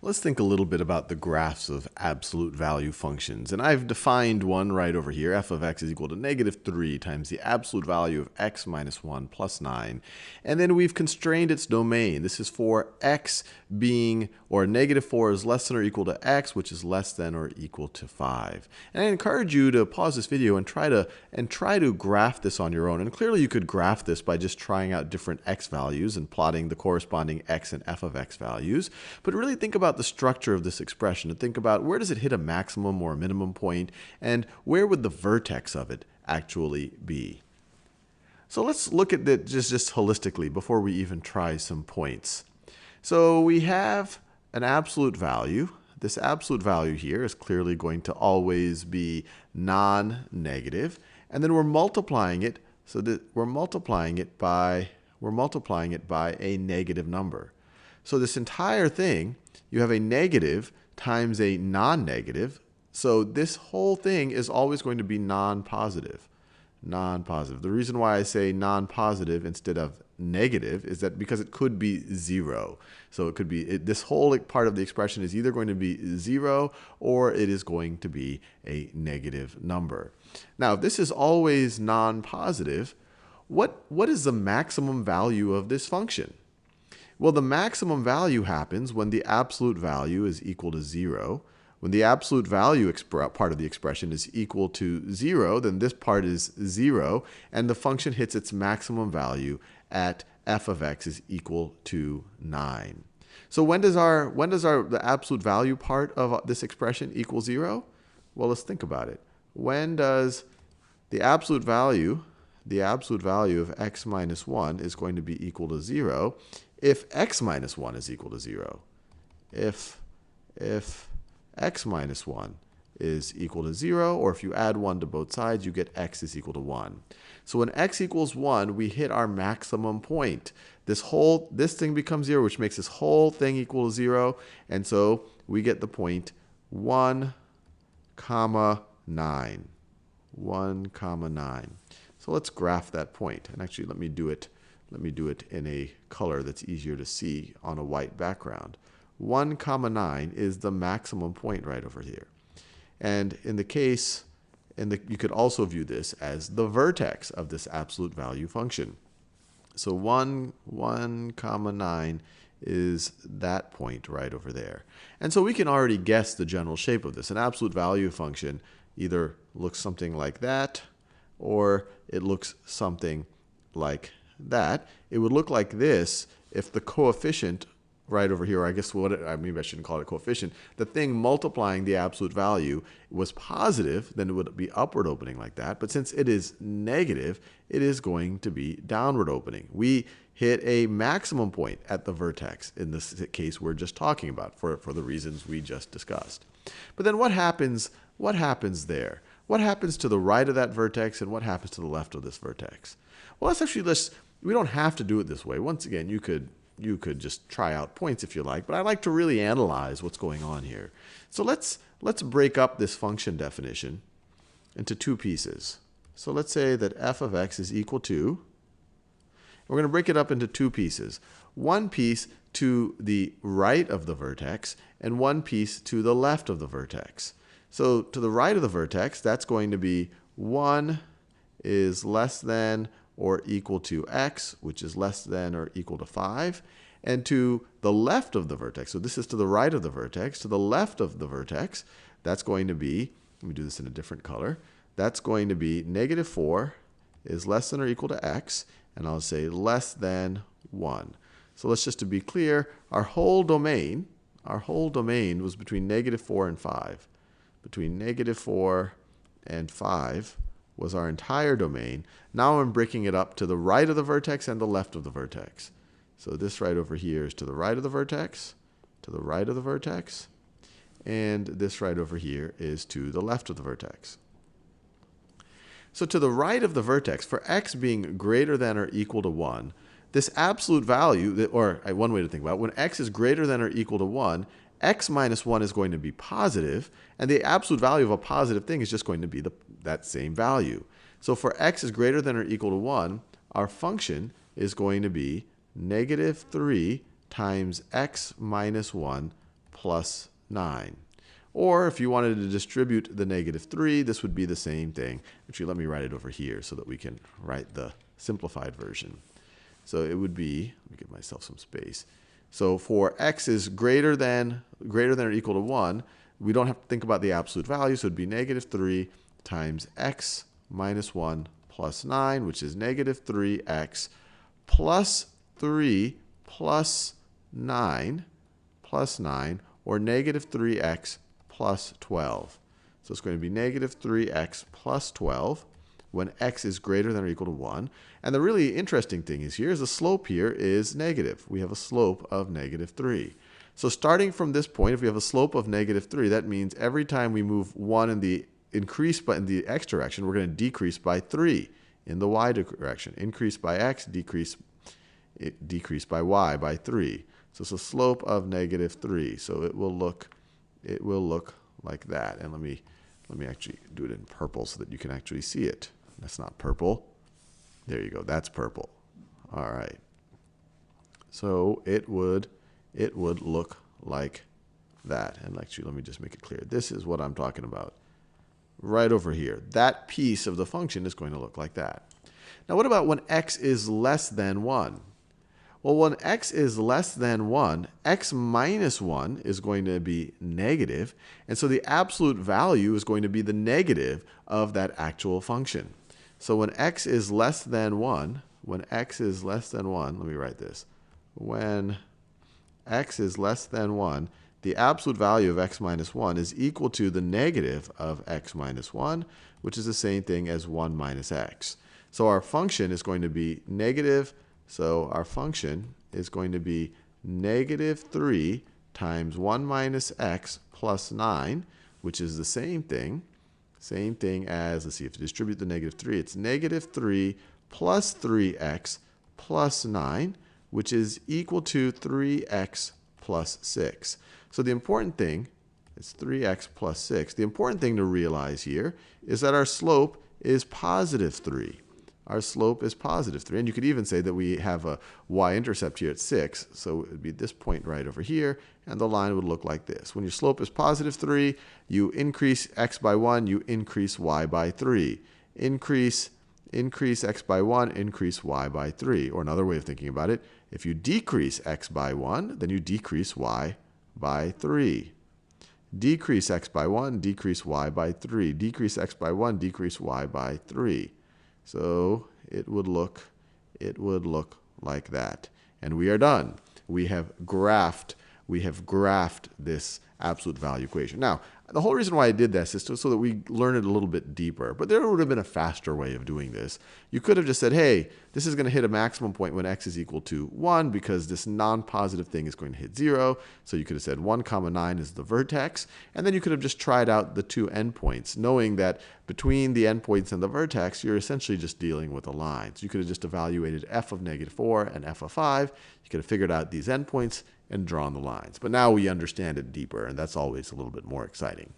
Let's think a little bit about the graphs of absolute value functions. And I've defined one right over here. F of x is equal to -3 times the absolute value of x minus 1 plus 9. And then we've constrained its domain. This is for x being, or -4 is less than or equal to x, which is less than or equal to 5. And I encourage you to pause this video and try to graph this on your own. And clearly you could graph this by just trying out different x values and plotting the corresponding x and f of x values. But really think about the structure of this expression and think about where does it hit a maximum or a minimum point, and where would the vertex of it actually be. So let's look at it just holistically before we even try some points. So we have an absolute value. This absolute value here is clearly going to always be non-negative, and then we're multiplying it so that we're multiplying it by a negative number. So this entire thing, you have a negative times a non-negative. So this whole thing is always going to be non-positive. Non-positive. The reason why I say non-positive instead of negative is that because it could be 0. So it could be, this whole part of the expression is either going to be 0 or it is going to be a negative number. Now, if this is always non-positive, what is the maximum value of this function? Well, the maximum value happens when the absolute value is equal to 0. When the absolute value part of the expression is equal to 0, then this part is 0, and the function hits its maximum value at f of x is equal to 9. So when does the absolute value part of this expression equal 0? Well, let's think about it. When does the absolute value of x minus 1 is going to be equal to 0 if x minus 1 is equal to 0. If x minus 1 is equal to 0, or if you add 1 to both sides, you get x is equal to 1. So when x equals 1, we hit our maximum point. This thing becomes 0, which makes this whole thing equal to 0. And so we get the point 1, 9. 1, 9. So let's graph that point. And actually, let me do it in a color that's easier to see on a white background. 1, 9 is the maximum point right over here. And in the case, you could also view this as the vertex of this absolute value function. So 1, 9 is that point right over there. And so we can already guess the general shape of this. An absolute value function either looks something like that, or it looks something like that. It would look like this if the coefficient right over here, I guess maybe I shouldn't call it a coefficient, the thing multiplying the absolute value was positive, then it would be upward opening like that. But since it is negative, it is going to be downward opening. We hit a maximum point at the vertex in this case we're just talking about for the reasons we just discussed. But then what happens there? What happens to the right of that vertex, and what happens to the left of this vertex? Well, we don't have to do it this way. Once again, you could just try out points if you like, but I like to really analyze what's going on here. So let's break up this function definition into two pieces. So let's say that f of x is equal to, we're going to break it up into two pieces. One piece to the right of the vertex, and one piece to the left of the vertex. So to the right of the vertex, that's going to be 1 is less than or equal to x, which is less than or equal to 5. And to the left of the vertex, so this is to the right of the vertex, to the left of the vertex, that's going to be, let me do this in a different color, that's going to be -4 is less than or equal to x, and I'll say less than 1. So let's just to be clear, our whole domain was between -4 and 5. Between -4 and 5 was our entire domain. Now I'm breaking it up to the right of the vertex and the left of the vertex. So this right over here is to the right of the vertex, to the right of the vertex, and this right over here is to the left of the vertex. So to the right of the vertex, for x being greater than or equal to 1, this absolute value, or one way to think about it, when x is greater than or equal to 1, x minus 1 is going to be positive, and the absolute value of a positive thing is just going to be that same value. So for x is greater than or equal to 1, our function is going to be -3 times x minus 1 plus 9. Or if you wanted to distribute the negative 3, this would be the same thing. Actually, let me write it over here so that we can write the simplified version. So it would be, let me give myself some space. So for x is greater than or equal to 1, we don't have to think about the absolute value, so it would be negative 3 times x minus 1 plus 9, which is negative 3x plus 3 plus 9, or negative 3x plus 12. So it's going to be negative 3x plus 12 when x is greater than or equal to 1. And the really interesting thing is here is the slope here is negative. We have a slope of negative 3. So starting from this point, if we have a slope of negative 3, that means every time we move 1 in the x direction, we're going to decrease by 3 in the y direction. Increase by x, decrease by y by 3. So it's a slope of negative 3. So it will look like that. And let me actually do it in purple so that you can actually see it. That's not purple. There you go. That's purple. All right. So it would look like that. And actually, let me just make it clear. This is what I'm talking about. Right over here. That piece of the function is going to look like that. Now, what about when x is less than 1? Well, when x is less than 1, x minus 1 is going to be negative. And so the absolute value is going to be the negative of that actual function. So when x is less than 1, let me write this. When x is less than 1, the absolute value of x minus 1 is equal to the negative of x minus 1, which is the same thing as 1 minus x. So our function is going to be negative. So our function is going to be negative 3 times 1 minus x plus 9, which is the same thing as, let's see, if you distribute the negative 3, it's negative 3 plus 3x plus 9, which is equal to 3x plus 6. So the important thing, it's 3x plus 6. The important thing to realize here is that our slope is positive 3. Our slope is positive 3. And you could even say that we have a y-intercept here at 6. So it would be this point right over here. And the line would look like this. When your slope is positive 3, you increase x by 1, you increase y by 3. Increase x by 1, increase y by 3. Or another way of thinking about it, if you decrease x by 1, then you decrease y by 3. Decrease x by 1, decrease y by 3. Decrease x by 1, decrease y by 3. So it would look like that. And we are done. We have graphed this absolute value equation. Now, the whole reason why I did this is so that we learn it a little bit deeper. But there would have been a faster way of doing this. You could have just said, hey, this is going to hit a maximum point when x is equal to 1 because this non-positive thing is going to hit 0. So you could have said 1 comma 9 is the vertex. And then you could have just tried out the two endpoints, knowing that between the endpoints and the vertex, you're essentially just dealing with a line. So you could have just evaluated f of negative 4 and f of 5. You could have figured out these endpoints and drawn the lines. But now we understand it deeper, and that's always a little bit more exciting.